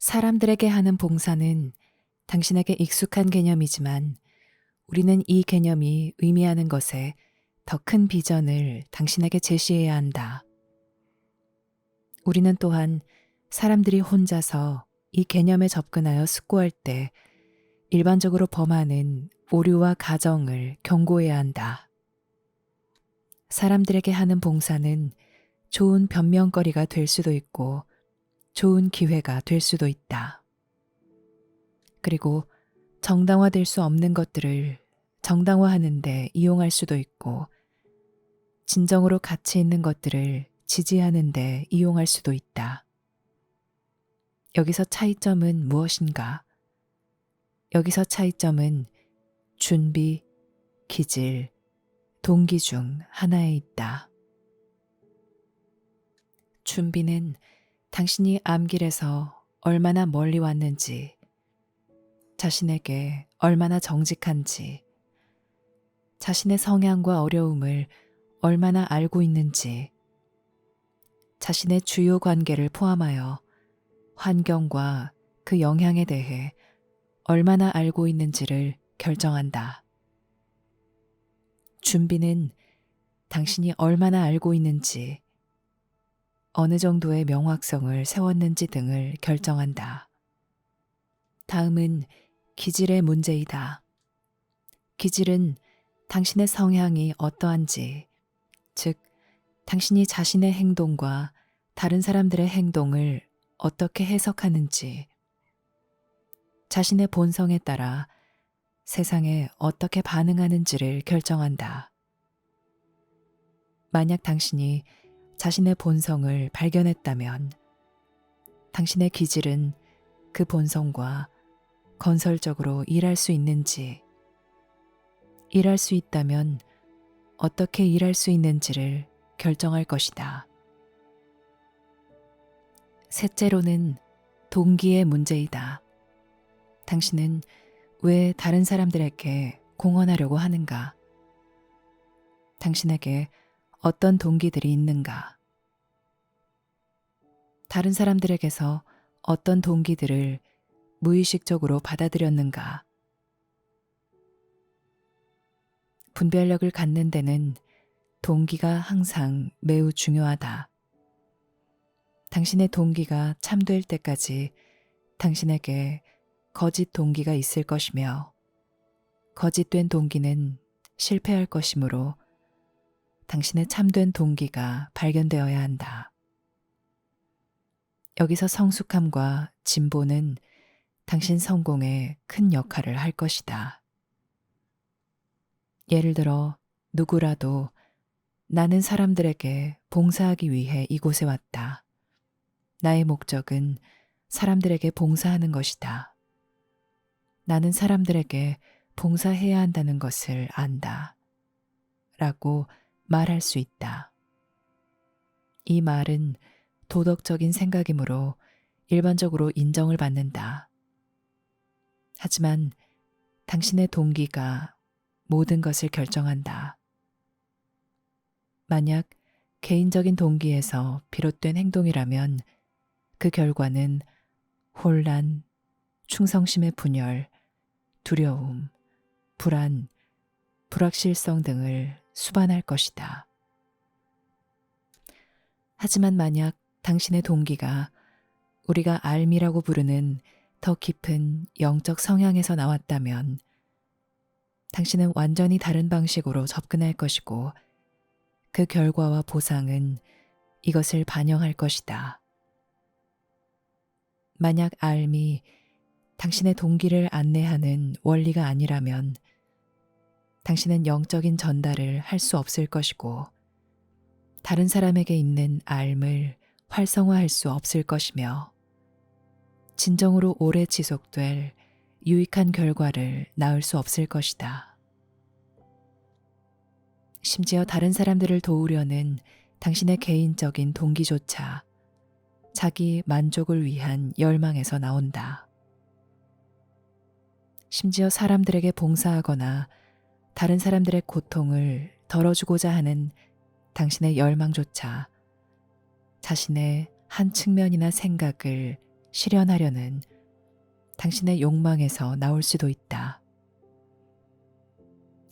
사람들에게 하는 봉사는 당신에게 익숙한 개념이지만 우리는 이 개념이 의미하는 것에 더 큰 비전을 당신에게 제시해야 한다. 우리는 또한 사람들이 혼자서 이 개념에 접근하여 숙고할 때 일반적으로 범하는 오류와 가정을 경고해야 한다. 사람들에게 하는 봉사는 좋은 변명거리가 될 수도 있고 좋은 기회가 될 수도 있다. 그리고 정당화될 수 없는 것들을 정당화하는 데 이용할 수도 있고 진정으로 가치 있는 것들을 지지하는 데 이용할 수도 있다. 여기서 차이점은 무엇인가? 여기서 차이점은 준비, 기질, 동기 중 하나에 있다. 준비는 당신이 암길에서 얼마나 멀리 왔는지, 자신에게 얼마나 정직한지, 자신의 성향과 어려움을 얼마나 알고 있는지, 자신의 주요 관계를 포함하여 환경과 그 영향에 대해 얼마나 알고 있는지를 결정한다. 준비는 당신이 얼마나 알고 있는지, 어느 정도의 명확성을 세웠는지 등을 결정한다. 다음은 기질의 문제이다. 기질은 당신의 성향이 어떠한지, 즉, 당신이 자신의 행동과 다른 사람들의 행동을 어떻게 해석하는지, 자신의 본성에 따라 세상에 어떻게 반응하는지를 결정한다. 만약 당신이 자신의 본성을 발견했다면 당신의 기질은 그 본성과 건설적으로 일할 수 있는지, 일할 수 있다면 어떻게 일할 수 있는지를 결정할 것이다. 셋째로는 동기의 문제이다. 당신은 왜 다른 사람들에게 공헌하려고 하는가? 당신에게 어떤 동기들이 있는가? 다른 사람들에게서 어떤 동기들을 무의식적으로 받아들였는가? 분별력을 갖는 데는 동기가 항상 매우 중요하다. 당신의 동기가 참될 때까지 당신에게 거짓 동기가 있을 것이며 거짓된 동기는 실패할 것이므로 당신의 참된 동기가 발견되어야 한다. 여기서 성숙함과 진보는 당신 성공에 큰 역할을 할 것이다. 예를 들어 누구라도 나는 사람들에게 봉사하기 위해 이곳에 왔다. 나의 목적은 사람들에게 봉사하는 것이다. 나는 사람들에게 봉사해야 한다는 것을 안다. 라고 말할 수 있다. 이 말은 도덕적인 생각이므로 일반적으로 인정을 받는다. 하지만 당신의 동기가 모든 것을 결정한다. 만약 개인적인 동기에서 비롯된 행동이라면 그 결과는 혼란, 충성심의 분열, 두려움, 불안, 불확실성 등을 수반할 것이다. 하지만 만약 당신의 동기가 우리가 알미라고 부르는 더 깊은 영적 성향에서 나왔다면 당신은 완전히 다른 방식으로 접근할 것이고 그 결과와 보상은 이것을 반영할 것이다. 만약 알미, 당신의 동기를 안내하는 원리가 아니라면 당신은 영적인 전달을 할 수 없을 것이고 다른 사람에게 있는 알을 활성화할 수 없을 것이며 진정으로 오래 지속될 유익한 결과를 낳을 수 없을 것이다. 심지어 다른 사람들을 도우려는 당신의 개인적인 동기조차 자기 만족을 위한 열망에서 나온다. 심지어 사람들에게 봉사하거나 다른 사람들의 고통을 덜어주고자 하는 당신의 열망조차 자신의 한 측면이나 생각을 실현하려는 당신의 욕망에서 나올 수도 있다.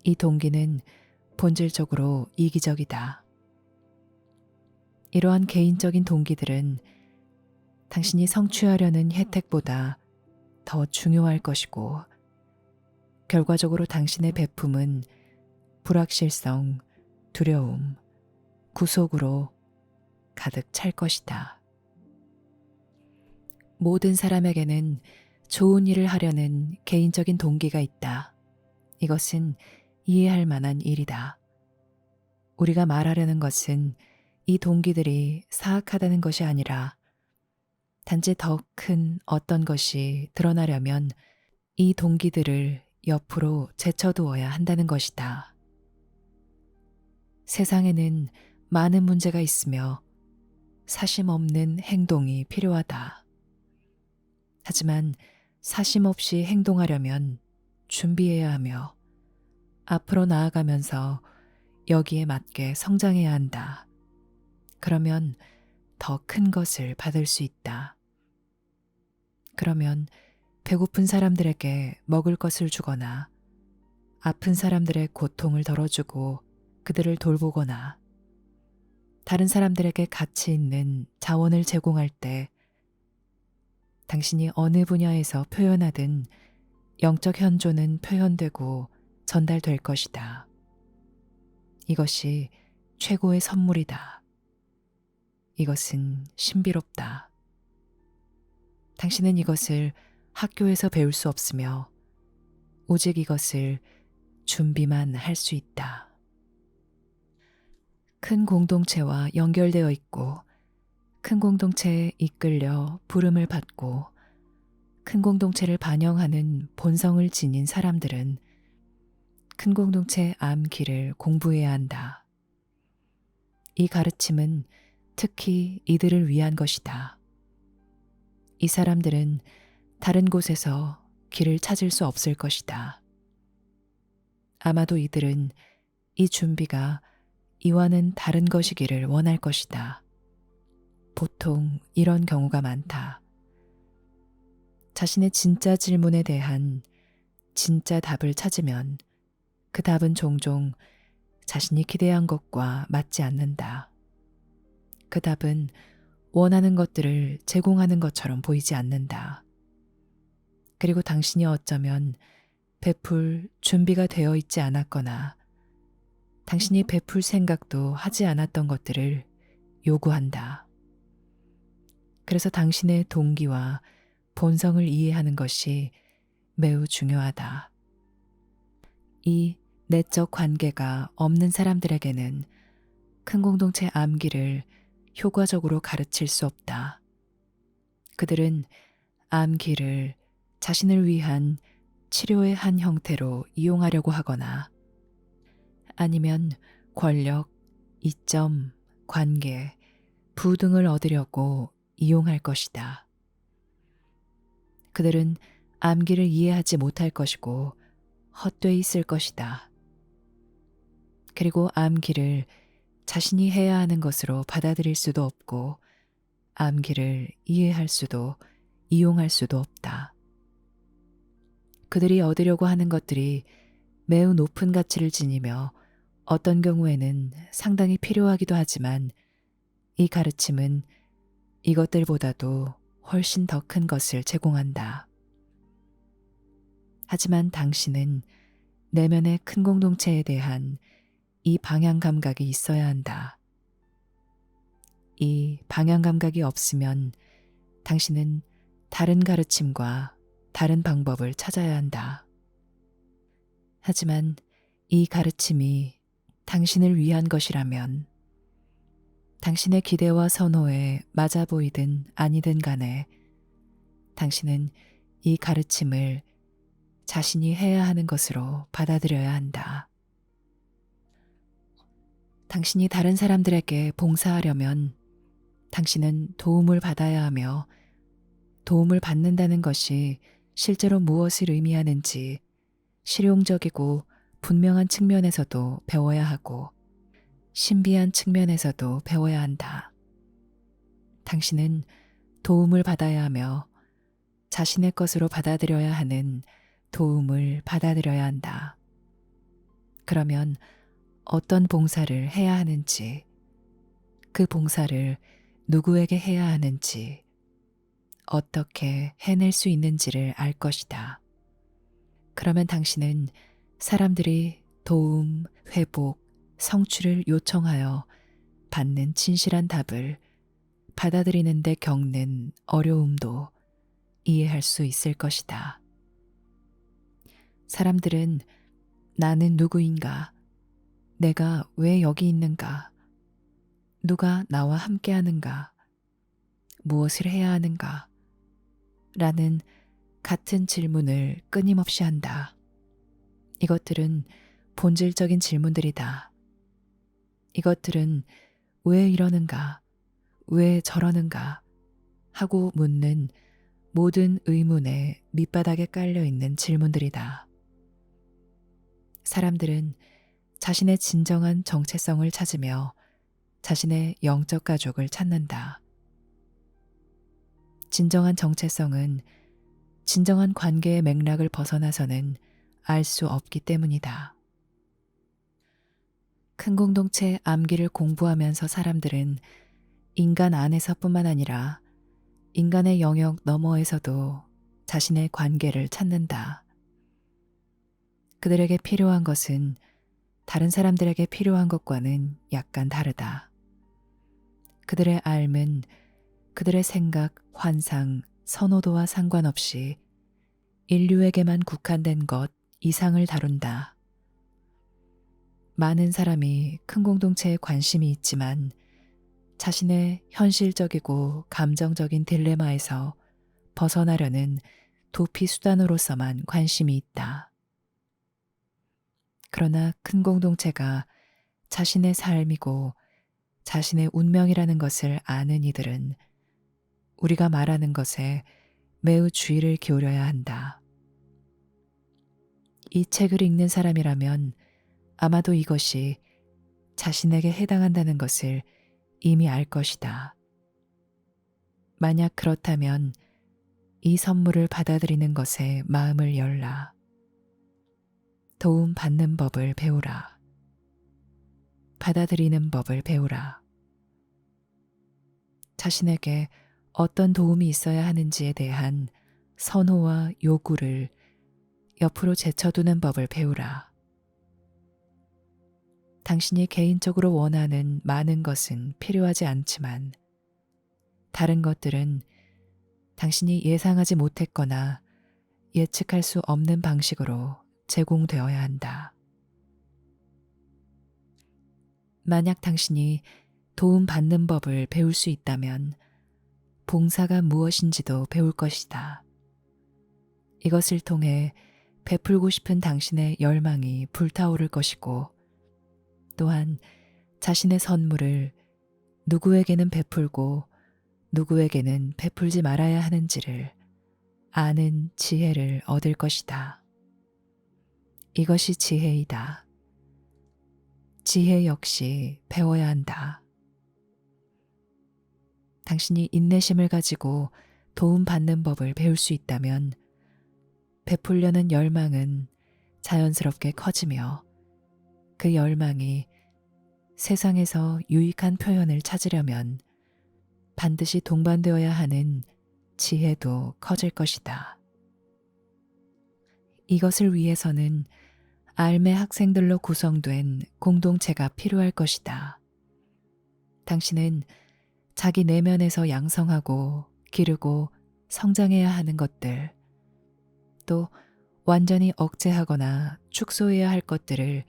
이 동기는 본질적으로 이기적이다. 이러한 개인적인 동기들은 당신이 성취하려는 혜택보다 더 중요할 것이고, 결과적으로 당신의 베품은 불확실성, 두려움, 구속으로 가득 찰 것이다. 모든 사람에게는 좋은 일을 하려는 개인적인 동기가 있다. 이것은 이해할 만한 일이다. 우리가 말하려는 것은 이 동기들이 사악하다는 것이 아니라 단지 더 큰 어떤 것이 드러나려면 이 동기들을 옆으로 제쳐두어야 한다는 것이다. 세상에는 많은 문제가 있으며 사심 없는 행동이 필요하다. 하지만 사심 없이 행동하려면 준비해야 하며 앞으로 나아가면서 여기에 맞게 성장해야 한다. 그러면 더 큰 것을 받을 수 있다. 그러면 배고픈 사람들에게 먹을 것을 주거나 아픈 사람들의 고통을 덜어주고 그들을 돌보거나 다른 사람들에게 가치 있는 자원을 제공할 때 당신이 어느 분야에서 표현하든 영적 현존은 표현되고 전달될 것이다. 이것이 최고의 선물이다. 이것은 신비롭다. 당신은 이것을 학교에서 배울 수 없으며 오직 이것을 준비만 할 수 있다. 큰 공동체와 연결되어 있고 큰 공동체에 이끌려 부름을 받고 큰 공동체를 반영하는 본성을 지닌 사람들은 큰 공동체의 암기를 공부해야 한다. 이 가르침은 특히 이들을 위한 것이다. 이 사람들은 다른 곳에서 길을 찾을 수 없을 것이다. 아마도 이들은 이 준비가 이와는 다른 것이기를 원할 것이다. 보통 이런 경우가 많다. 자신의 진짜 질문에 대한 진짜 답을 찾으면 그 답은 종종 자신이 기대한 것과 맞지 않는다. 그 답은 원하는 것들을 제공하는 것처럼 보이지 않는다. 그리고 당신이 어쩌면 베풀 준비가 되어 있지 않았거나 당신이 베풀 생각도 하지 않았던 것들을 요구한다. 그래서 당신의 동기와 본성을 이해하는 것이 매우 중요하다. 이 내적 관계가 없는 사람들에게는 큰 공동체 암기를 효과적으로 가르칠 수 없다. 그들은 암기를 자신을 위한 치료의 한 형태로 이용하려고 하거나 아니면 권력, 이점, 관계, 부 등을 얻으려고 이용할 것이다. 그들은 암기를 이해하지 못할 것이고 헛되이 쓸 것이다. 그리고 암기를 자신이 해야 하는 것으로 받아들일 수도 없고 암기를 이해할 수도 이용할 수도 없다. 그들이 얻으려고 하는 것들이 매우 높은 가치를 지니며 어떤 경우에는 상당히 필요하기도 하지만 이 가르침은 이것들보다도 훨씬 더 큰 것을 제공한다. 하지만 당신은 내면의 큰 공동체에 대한 이 방향 감각이 있어야 한다. 이 방향 감각이 없으면 당신은 다른 가르침과 다른 방법을 찾아야 한다. 하지만 이 가르침이 당신을 위한 것이라면 당신의 기대와 선호에 맞아 보이든 아니든 간에 당신은 이 가르침을 자신이 해야 하는 것으로 받아들여야 한다. 당신이 다른 사람들에게 봉사하려면 당신은 도움을 받아야 하며 도움을 받는다는 것이 실제로 무엇을 의미하는지 실용적이고 분명한 측면에서도 배워야 하고 신비한 측면에서도 배워야 한다. 당신은 도움을 받아야 하며 자신의 것으로 받아들여야 하는 도움을 받아들여야 한다. 그러면 어떤 봉사를 해야 하는지, 그 봉사를 누구에게 해야 하는지, 어떻게 해낼 수 있는지를 알 것이다. 그러면 당신은 사람들이 도움, 회복, 성취를 요청하여 받는 진실한 답을 받아들이는데 겪는 어려움도 이해할 수 있을 것이다. 사람들은 나는 누구인가? 내가 왜 여기 있는가? 누가 나와 함께 하는가? 무엇을 해야 하는가? 라는 같은 질문을 끊임없이 한다. 이것들은 본질적인 질문들이다. 이것들은 왜 이러는가? 왜 저러는가? 하고 묻는 모든 의문의 밑바닥에 깔려 있는 질문들이다. 사람들은 자신의 진정한 정체성을 찾으며 자신의 영적 가족을 찾는다. 진정한 정체성은 진정한 관계의 맥락을 벗어나서는 알 수 없기 때문이다. 큰 공동체 암기를 공부하면서 사람들은 인간 안에서뿐만 아니라 인간의 영역 너머에서도 자신의 관계를 찾는다. 그들에게 필요한 것은 다른 사람들에게 필요한 것과는 약간 다르다. 그들의 삶은 그들의 생각, 환상, 선호도와 상관없이 인류에게만 국한된 것 이상을 다룬다. 많은 사람이 큰 공동체에 관심이 있지만 자신의 현실적이고 감정적인 딜레마에서 벗어나려는 도피 수단으로서만 관심이 있다. 그러나 큰 공동체가 자신의 삶이고 자신의 운명이라는 것을 아는 이들은 우리가 말하는 것에 매우 주의를 기울여야 한다. 이 책을 읽는 사람이라면 아마도 이것이 자신에게 해당한다는 것을 이미 알 것이다. 만약 그렇다면 이 선물을 받아들이는 것에 마음을 열라. 도움 받는 법을 배우라. 받아들이는 법을 배우라. 자신에게 어떤 도움이 있어야 하는지에 대한 선호와 요구를 옆으로 제쳐두는 법을 배우라. 당신이 개인적으로 원하는 많은 것은 필요하지 않지만 다른 것들은 당신이 예상하지 못했거나 예측할 수 없는 방식으로 제공되어야 한다. 만약 당신이 도움받는 법을 배울 수 있다면 봉사가 무엇인지도 배울 것이다. 이것을 통해 베풀고 싶은 당신의 열망이 불타오를 것이고 또한 자신의 선물을 누구에게는 베풀고 누구에게는 베풀지 말아야 하는지를 아는 지혜를 얻을 것이다. 이것이 지혜이다. 지혜 역시 배워야 한다. 당신이 인내심을 가지고 도움받는 법을 배울 수 있다면 베풀려는 열망은 자연스럽게 커지며 그 열망이 세상에서 유익한 표현을 찾으려면 반드시 동반되어야 하는 지혜도 커질 것이다. 이것을 위해서는 알매 학생들로 구성된 공동체가 필요할 것이다. 당신은 자기 내면에서 양성하고 기르고 성장해야 하는 것들, 또 완전히 억제하거나 축소해야 할 것들을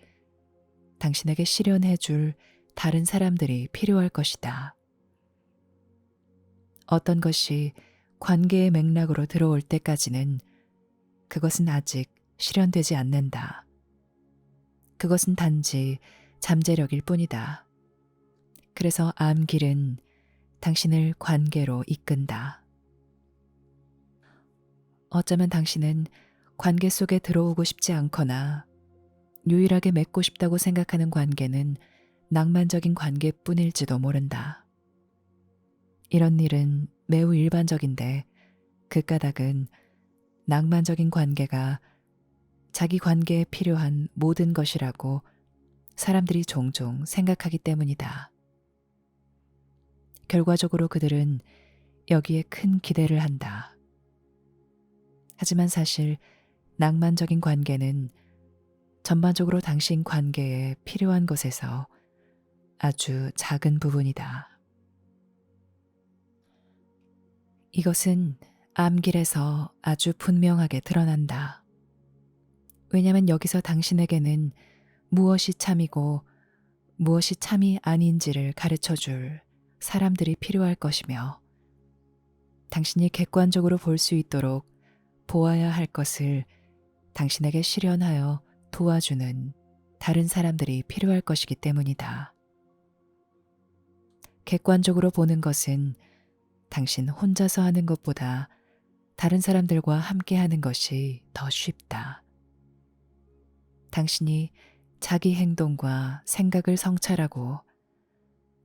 당신에게 실현해 줄 다른 사람들이 필요할 것이다. 어떤 것이 관계의 맥락으로 들어올 때까지는 그것은 아직 실현되지 않는다. 그것은 단지 잠재력일 뿐이다. 그래서 암길은 당신을 관계로 이끈다. 어쩌면 당신은 관계 속에 들어오고 싶지 않거나 유일하게 맺고 싶다고 생각하는 관계는 낭만적인 관계뿐일지도 모른다. 이런 일은 매우 일반적인데 그 까닭은 낭만적인 관계가 자기 관계에 필요한 모든 것이라고 사람들이 종종 생각하기 때문이다. 결과적으로 그들은 여기에 큰 기대를 한다. 하지만 사실 낭만적인 관계는 전반적으로 당신 관계에 필요한 것에서 아주 작은 부분이다. 이것은 암길에서 아주 분명하게 드러난다. 왜냐하면 여기서 당신에게는 무엇이 참이고 무엇이 참이 아닌지를 가르쳐 줄 사람들이 필요할 것이며 당신이 객관적으로 볼 수 있도록 보아야 할 것을 당신에게 실현하여 도와주는 다른 사람들이 필요할 것이기 때문이다. 객관적으로 보는 것은 당신 혼자서 하는 것보다 다른 사람들과 함께 하는 것이 더 쉽다. 당신이 자기 행동과 생각을 성찰하고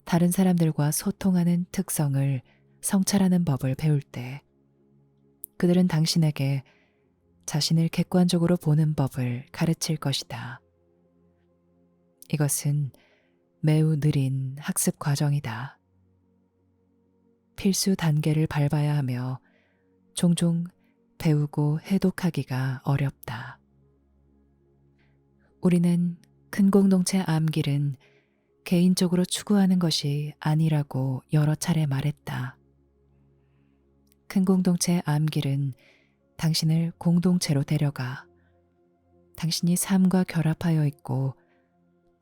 다른 사람들과 소통하는 특성을 성찰하는 법을 배울 때 그들은 당신에게 자신을 객관적으로 보는 법을 가르칠 것이다. 이것은 매우 느린 학습 과정이다. 필수 단계를 밟아야 하며 종종 배우고 해독하기가 어렵다. 우리는 큰 공동체 암길은 개인적으로 추구하는 것이 아니라고 여러 차례 말했다. 큰 공동체 암길은 당신을 공동체로 데려가 당신이 삶과 결합하여 있고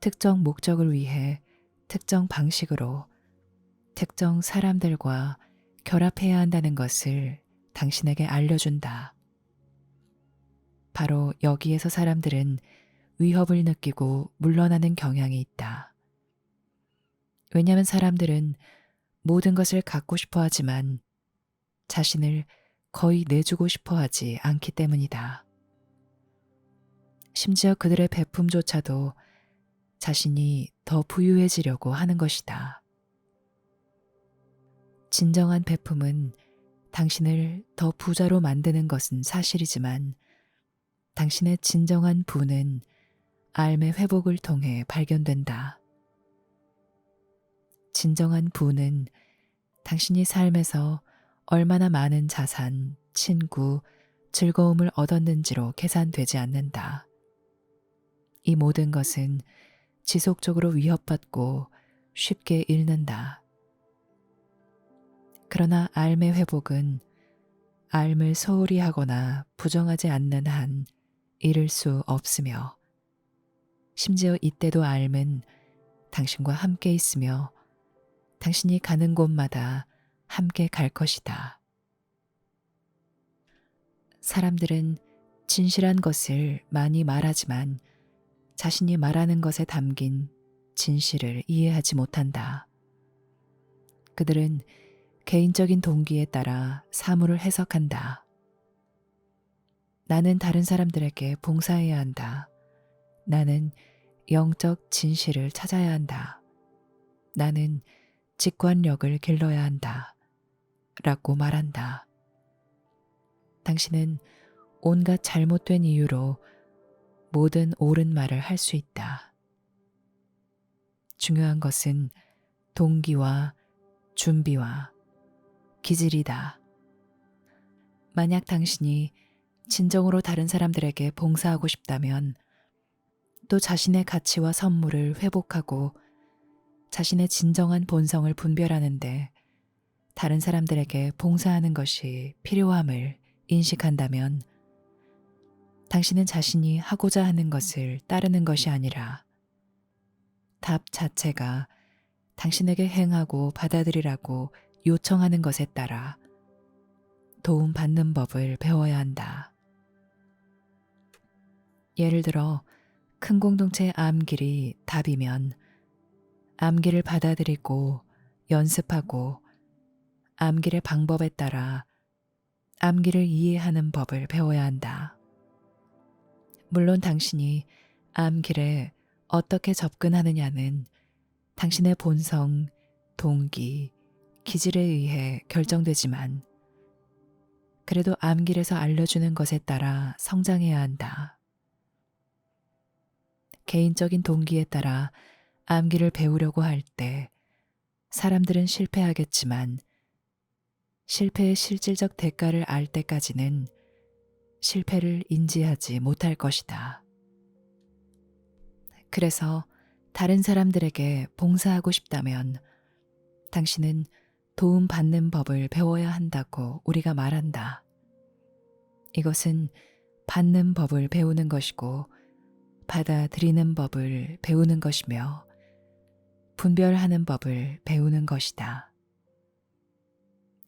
특정 목적을 위해 특정 방식으로 특정 사람들과 결합해야 한다는 것을 당신에게 알려준다. 바로 여기에서 사람들은 위협을 느끼고 물러나는 경향이 있다. 왜냐하면 사람들은 모든 것을 갖고 싶어 하지만 자신을 거의 내주고 싶어 하지 않기 때문이다. 심지어 그들의 베품조차도 자신이 더 부유해지려고 하는 것이다. 진정한 베품은 당신을 더 부자로 만드는 것은 사실이지만 당신의 진정한 부는 삶의 회복을 통해 발견된다. 진정한 부는 당신이 삶에서 얼마나 많은 자산, 친구, 즐거움을 얻었는지로 계산되지 않는다. 이 모든 것은 지속적으로 위협받고 쉽게 잃는다. 그러나 삶의 회복은 삶을 소홀히 하거나 부정하지 않는 한 잃을 수 없으며 심지어 이때도 삶은 당신과 함께 있으며 당신이 가는 곳마다 함께 갈 것이다. 사람들은 진실한 것을 많이 말하지만 자신이 말하는 것에 담긴 진실을 이해하지 못한다. 그들은 개인적인 동기에 따라 사물을 해석한다. 나는 다른 사람들에게 봉사해야 한다. 나는 영적 진실을 찾아야 한다. 나는 직관력을 길러야 한다. 라고 말한다. 당신은 온갖 잘못된 이유로 모든 옳은 말을 할 수 있다. 중요한 것은 동기와 준비와 기질이다. 만약 당신이 진정으로 다른 사람들에게 봉사하고 싶다면 또 자신의 가치와 선물을 회복하고 자신의 진정한 본성을 분별하는데 다른 사람들에게 봉사하는 것이 필요함을 인식한다면 당신은 자신이 하고자 하는 것을 따르는 것이 아니라 답 자체가 당신에게 행하고 받아들이라고 요청하는 것에 따라 도움받는 법을 배워야 한다. 예를 들어 큰 공동체 암길이 답이면 암길을 받아들이고 연습하고 암길의 방법에 따라 암길을 이해하는 법을 배워야 한다. 물론 당신이 암길에 어떻게 접근하느냐는 당신의 본성, 동기, 기질에 의해 결정되지만 그래도 암길에서 알려주는 것에 따라 성장해야 한다. 개인적인 동기에 따라 암기를 배우려고 할 때 사람들은 실패하겠지만 실패의 실질적 대가를 알 때까지는 실패를 인지하지 못할 것이다. 그래서 다른 사람들에게 봉사하고 싶다면 당신은 도움받는 법을 배워야 한다고 우리가 말한다. 이것은 받는 법을 배우는 것이고 받아들이는 법을 배우는 것이며 분별하는 법을 배우는 것이다.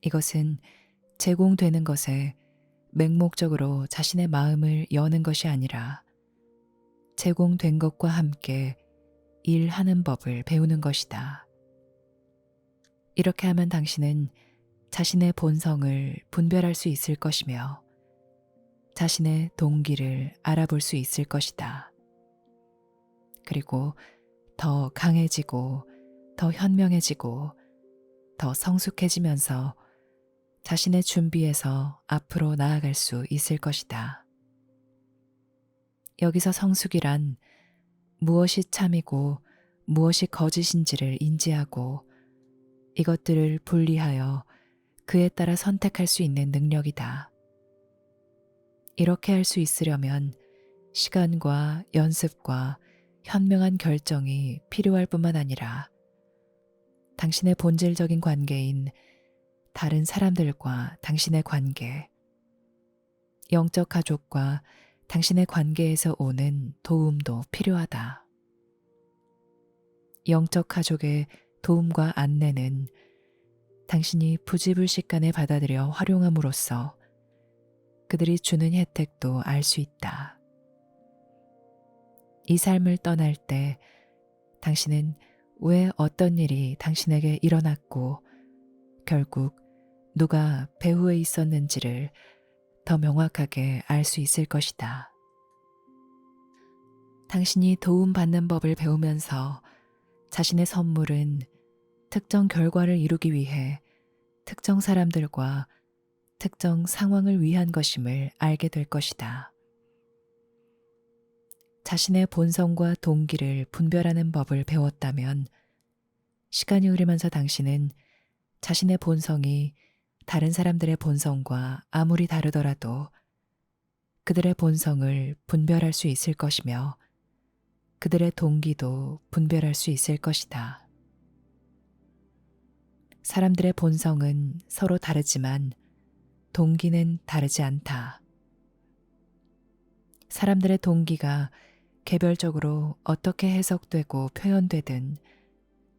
이것은 제공되는 것에 맹목적으로 자신의 마음을 여는 것이 아니라 제공된 것과 함께 일하는 법을 배우는 것이다. 이렇게 하면 당신은 자신의 본성을 분별할 수 있을 것이며 자신의 동기를 알아볼 수 있을 것이다. 그리고 더 강해지고 더 현명해지고 더 성숙해지면서 자신의 준비에서 앞으로 나아갈 수 있을 것이다. 여기서 성숙이란 무엇이 참이고 무엇이 거짓인지를 인지하고 이것들을 분리하여 그에 따라 선택할 수 있는 능력이다. 이렇게 할 수 있으려면 시간과 연습과 현명한 결정이 필요할 뿐만 아니라 당신의 본질적인 관계인 다른 사람들과 당신의 관계, 영적 가족과 당신의 관계에서 오는 도움도 필요하다. 영적 가족의 도움과 안내는 당신이 부지불식간에 받아들여 활용함으로써 그들이 주는 혜택도 알 수 있다. 이 삶을 떠날 때 당신은 왜 어떤 일이 당신에게 일어났고 결국 누가 배후에 있었는지를 더 명확하게 알 수 있을 것이다. 당신이 도움받는 법을 배우면서 자신의 선물은 특정 결과를 이루기 위해 특정 사람들과 특정 상황을 위한 것임을 알게 될 것이다. 자신의 본성과 동기를 분별하는 법을 배웠다면 시간이 흐르면서 당신은 자신의 본성이 다른 사람들의 본성과 아무리 다르더라도 그들의 본성을 분별할 수 있을 것이며 그들의 동기도 분별할 수 있을 것이다. 사람들의 본성은 서로 다르지만 동기는 다르지 않다. 사람들의 동기가 개별적으로 어떻게 해석되고 표현되든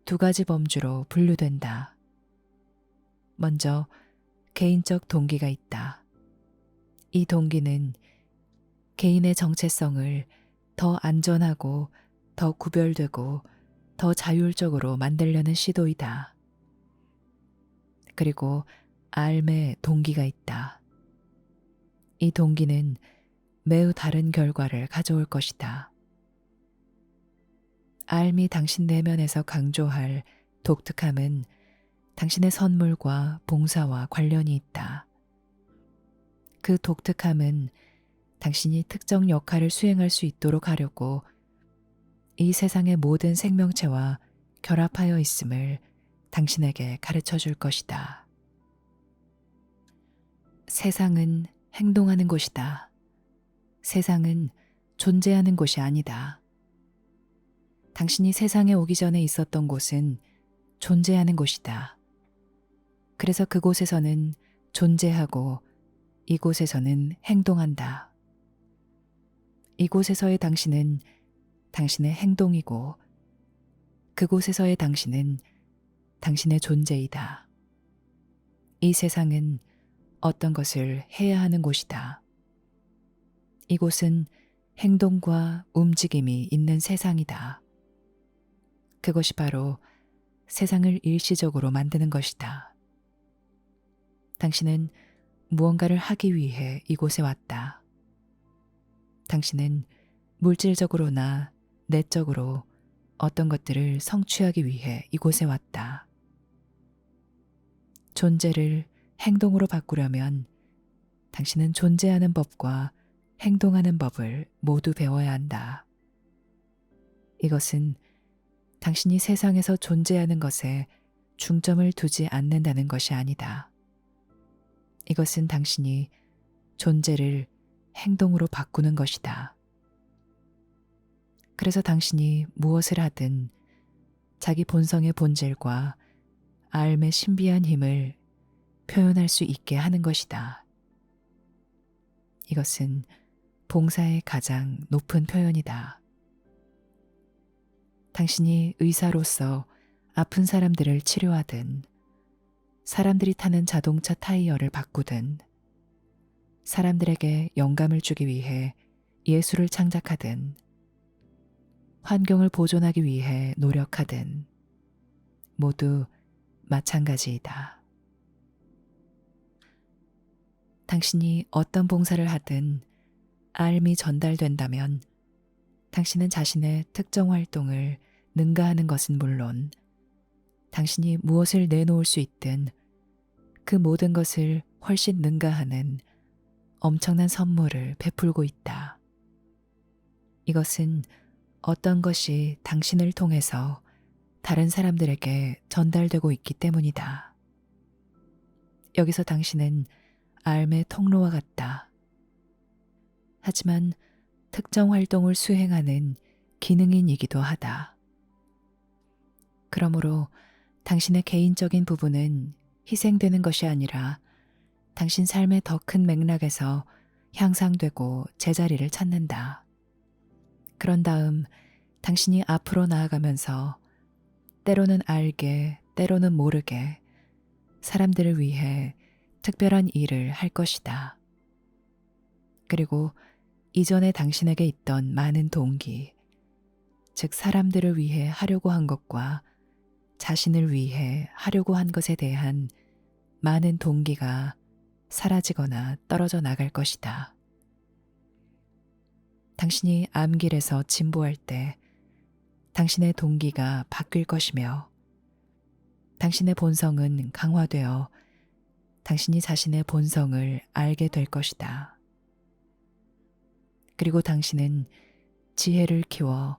두 가지 범주로 분류된다. 먼저 개인적 동기가 있다. 이 동기는 개인의 정체성을 더 안전하고 더 구별되고 더 자율적으로 만들려는 시도이다. 그리고 삶의 동기가 있다. 이 동기는 매우 다른 결과를 가져올 것이다. 삶이 당신 내면에서 강조할 독특함은 당신의 선물과 봉사와 관련이 있다. 그 독특함은 당신이 특정 역할을 수행할 수 있도록 하려고 이 세상의 모든 생명체와 결합하여 있음을 당신에게 가르쳐 줄 것이다. 세상은 행동하는 곳이다. 세상은 존재하는 곳이 아니다. 당신이 세상에 오기 전에 있었던 곳은 존재하는 곳이다. 그래서 그곳에서는 존재하고 이곳에서는 행동한다. 이곳에서의 당신은 당신의 행동이고 그곳에서의 당신은 당신의 존재이다. 이 세상은 어떤 것을 해야 하는 곳이다. 이곳은 행동과 움직임이 있는 세상이다. 그것이 바로 세상을 일시적으로 만드는 것이다. 당신은 무언가를 하기 위해 이곳에 왔다. 당신은 물질적으로나 내적으로 어떤 것들을 성취하기 위해 이곳에 왔다. 존재를 행동으로 바꾸려면 당신은 존재하는 법과 행동하는 법을 모두 배워야 한다. 이것은 당신이 세상에서 존재하는 것에 중점을 두지 않는다는 것이 아니다. 이것은 당신이 존재를 행동으로 바꾸는 것이다. 그래서 당신이 무엇을 하든 자기 본성의 본질과 알의 신비한 힘을 표현할 수 있게 하는 것이다. 이것은 봉사의 가장 높은 표현이다. 당신이 의사로서 아픈 사람들을 치료하든, 사람들이 타는 자동차 타이어를 바꾸든, 사람들에게 영감을 주기 위해 예술을 창작하든, 환경을 보존하기 위해 노력하든, 모두 마찬가지이다. 당신이 어떤 봉사를 하든 알미 전달된다면 당신은 자신의 특정 활동을 능가하는 것은 물론 당신이 무엇을 내놓을 수 있든 그 모든 것을 훨씬 능가하는 엄청난 선물을 베풀고 있다. 이것은 어떤 것이 당신을 통해서 다른 사람들에게 전달되고 있기 때문이다. 여기서 당신은 알의 통로와 같다. 하지만 특정 활동을 수행하는 기능인이기도 하다. 그러므로 당신의 개인적인 부분은 희생되는 것이 아니라 당신 삶의 더 큰 맥락에서 향상되고 제자리를 찾는다. 그런 다음 당신이 앞으로 나아가면서 때로는 알게, 때로는 모르게 사람들을 위해 특별한 일을 할 것이다. 그리고 이전에 당신에게 있던 많은 동기, 즉 사람들을 위해 하려고 한 것과 자신을 위해 하려고 한 것에 대한 많은 동기가 사라지거나 떨어져 나갈 것이다. 당신이 암길에서 진보할 때 당신의 동기가 바뀔 것이며 당신의 본성은 강화되어 당신이 자신의 본성을 알게 될 것이다. 그리고 당신은 지혜를 키워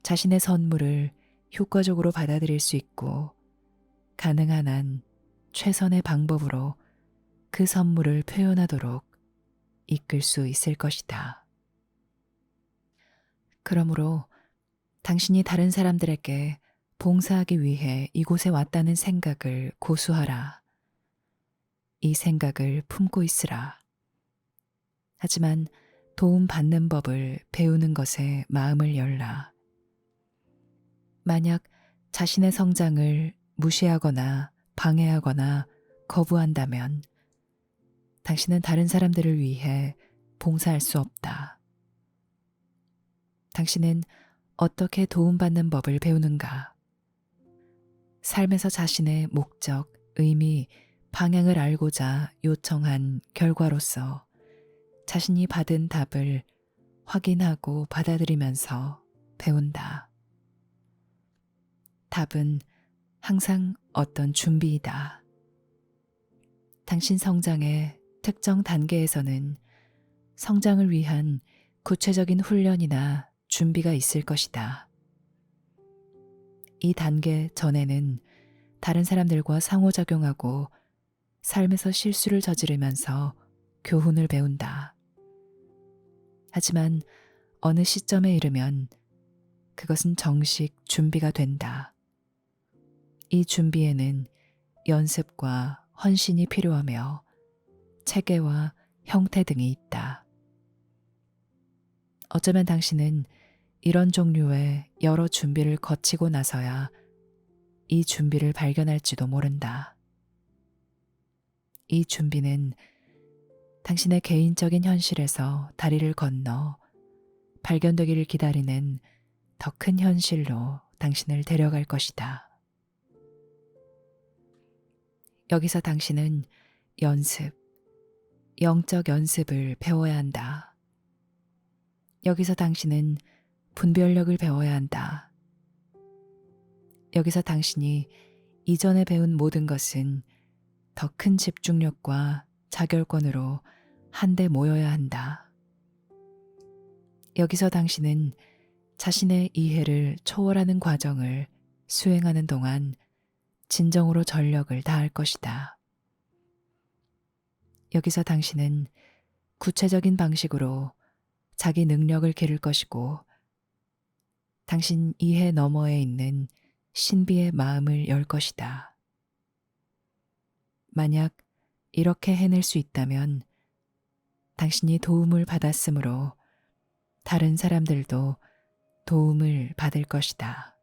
자신의 선물을 효과적으로 받아들일 수 있고 가능한 한 최선의 방법으로 그 선물을 표현하도록 이끌 수 있을 것이다. 그러므로 당신이 다른 사람들에게 봉사하기 위해 이곳에 왔다는 생각을 고수하라. 이 생각을 품고 있으라. 하지만 도움받는 법을 배우는 것에 마음을 열라. 만약 자신의 성장을 무시하거나 방해하거나 거부한다면 당신은 다른 사람들을 위해 봉사할 수 없다. 당신은 어떻게 도움받는 법을 배우는가? 삶에서 자신의 목적, 의미, 방향을 알고자 요청한 결과로서 자신이 받은 답을 확인하고 받아들이면서 배운다. 답은 항상 어떤 준비이다. 당신 성장의 특정 단계에서는 성장을 위한 구체적인 훈련이나 준비가 있을 것이다. 이 단계 전에는 다른 사람들과 상호작용하고 삶에서 실수를 저지르면서 교훈을 배운다. 하지만 어느 시점에 이르면 그것은 정식 준비가 된다. 이 준비에는 연습과 헌신이 필요하며 체계와 형태 등이 있다. 어쩌면 당신은 이런 종류의 여러 준비를 거치고 나서야 이 준비를 발견할지도 모른다. 이 준비는 당신의 개인적인 현실에서 다리를 건너 발견되기를 기다리는 더 큰 현실로 당신을 데려갈 것이다. 여기서 당신은 연습, 영적 연습을 배워야 한다. 여기서 당신은 분별력을 배워야 한다. 여기서 당신이 이전에 배운 모든 것은 더 큰 집중력과 자결권으로 한데 모여야 한다. 여기서 당신은 자신의 이해를 초월하는 과정을 수행하는 동안 진정으로 전력을 다할 것이다. 여기서 당신은 구체적인 방식으로 자기 능력을 기를 것이고 당신 이해 너머에 있는 신비의 마음을 열 것이다. 만약 이렇게 해낼 수 있다면 당신이 도움을 받았으므로 다른 사람들도 도움을 받을 것이다.